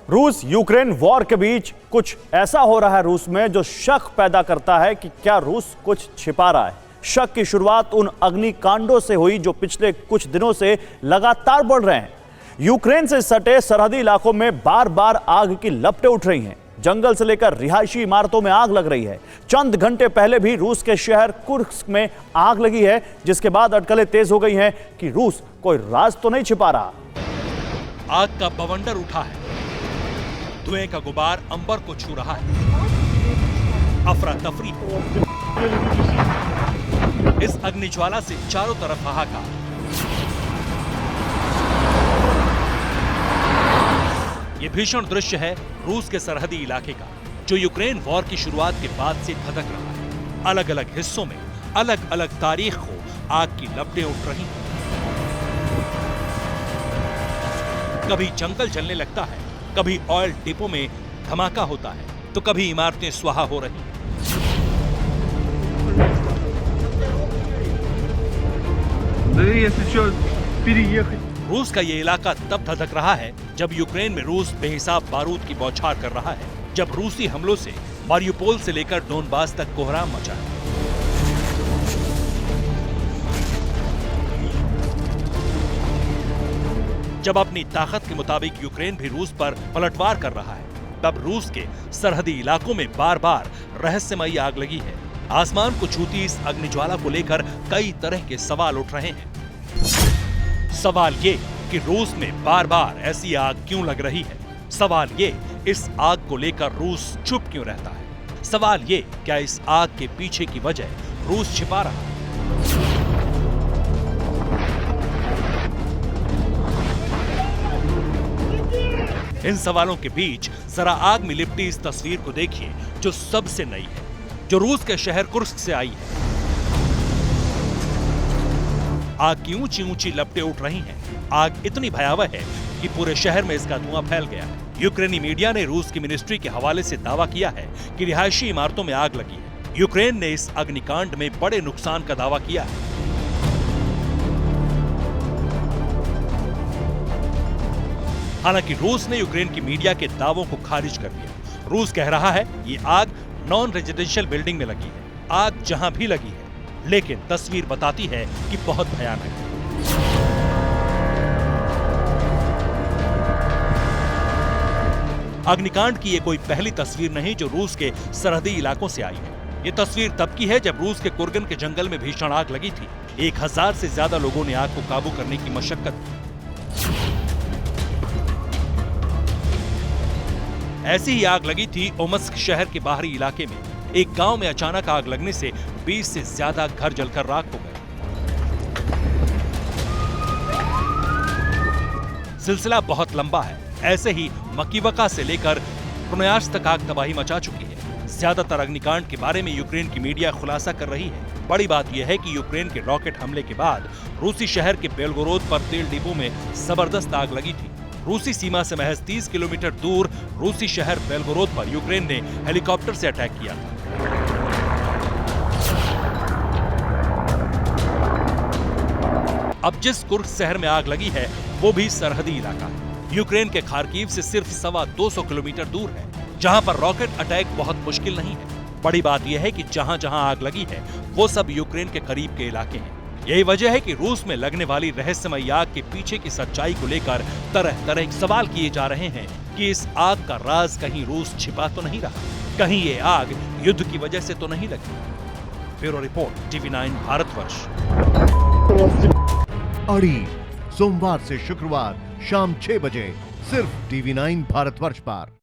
रूस Ukraine war के बीच कुछ ऐसा हो रहा है रूस में जो शक पैदा करता है कि क्या रूस कुछ छिपा रहा है। शक की शुरुआत उन अग्निकांडों से हुई जो पिछले कुछ दिनों से लगातार बढ़ रहे हैं। यूक्रेन से सटे सरहदी इलाकों में बार बार आग की लपटें उठ रही हैं। जंगल से लेकर रिहायशी इमारतों में आग लग रही है। चंद घंटे पहले भी रूस के शहर कुर्स्क में आग लगी है, जिसके बाद अटकलें तेज हो गई हैं कि रूस कोई राज तो नहीं छिपा रहा। आग का बवंडर उठा है, धुएं का गुबार अंबर को छू रहा है। अफरा तफरी, इस अग्निज्वाला से चारों तरफ हाहाकार। ये भीषण दृश्य है रूस के सरहदी इलाके का, जो यूक्रेन वॉर की शुरुआत के बाद से धधक रहा है। अलग अलग हिस्सों में अलग अलग तारीख को आग की लपटें उठ रही हैं। कभी जंगल जलने लगता है, कभी ऑयल डिपो में धमाका होता है, तो कभी इमारतें स्वाहा हो रही हैं। रूस का ये इलाका तब धधक रहा है जब यूक्रेन में रूस बेहिसाब बारूद की बौछार कर रहा है, जब रूसी हमलों से मारियुपोल से लेकर डोनबास तक कोहराम मचा है। जब अपनी ताकत के मुताबिक यूक्रेन भी रूस पर पलटवार कर रहा है, तब रूस के सरहदी इलाकों में बार बार रहस्यमयी आग लगी है। आसमान को छूती इस अग्निज्वाला को लेकर कई तरह के सवाल उठ रहे हैं। सवाल ये कि रूस में बार बार ऐसी आग क्यों लग रही है। सवाल ये, इस आग को लेकर रूस चुप क्यों रहता है। सवाल ये, क्या इस आग के पीछे की वजह रूस छिपा रहा है। इन सवालों के बीच जरा आग में लिपटी इस तस्वीर को देखिए, जो सबसे नई है, जो रूस के शहर कुर्स्क से आई है। आग की ऊंची ऊंची लपटें उठ रही हैं। आग इतनी भयावह है कि पूरे शहर में इसका धुआं फैल गया है। यूक्रेनी मीडिया ने रूस की मिनिस्ट्री के हवाले से दावा किया है कि रिहायशी इमारतों में आग लगी है। यूक्रेन ने इस अग्निकांड में बड़े नुकसान का दावा किया है। हालांकि रूस ने यूक्रेन की मीडिया के दावों को खारिज कर दिया। रूस कह रहा है ये आग नॉन रेजिडेंशियल बिल्डिंग में लगी है। आग जहां भी लगी है, लेकिन तस्वीर बताती है कि बहुत भयानक है। अग्निकांड की ये कोई पहली तस्वीर नहीं जो रूस के सरहदी इलाकों से आई है। ये तस्वीर तब की है जब रूस के कुर्गन के जंगल में भीषण आग लगी थी। 1000 से ज्यादा लोगों ने आग को काबू करने की मशक्कत की। ऐसी ही आग लगी थी ओमस्क शहर के बाहरी इलाके में। एक गांव में अचानक आग लगने से 20 से ज्यादा घर जलकर राख हो गए। सिलसिला बहुत लंबा है। ऐसे ही मकीवका से लेकर प्रोन्यास तक आग तबाही मचा चुकी है। ज्यादातर अग्निकांड के बारे में यूक्रेन की मीडिया खुलासा कर रही है। बड़ी बात यह है कि यूक्रेन के रॉकेट हमले के बाद रूसी शहर के बेलगोरोद पर तेल डिपो में जबरदस्त आग लगी थी। रूसी सीमा से महज 30 किलोमीटर दूर रूसी शहर बेलगोरोद पर यूक्रेन ने हेलीकॉप्टर से अटैक किया था। अब जिस कुर्स्क शहर में आग लगी है वो भी सरहदी इलाका है। यूक्रेन के खार्किव से सिर्फ 225 किलोमीटर दूर है, जहां पर रॉकेट अटैक बहुत मुश्किल नहीं है। बड़ी बात यह है कि जहां जहां आग लगी है वो सब यूक्रेन के करीब के इलाके हैं। यही वजह है कि रूस में लगने वाली रहस्यमयी आग के पीछे की सच्चाई को लेकर तरह तरह के सवाल किए जा रहे हैं कि इस आग का राज कहीं रूस छिपा तो नहीं रहा, कहीं ये आग युद्ध की वजह से तो नहीं लगी। Bureau report, TV9 Bharatvarsh. अड़ी सोमवार से शुक्रवार शाम 6 बजे सिर्फ TV9 भारतवर्ष पर।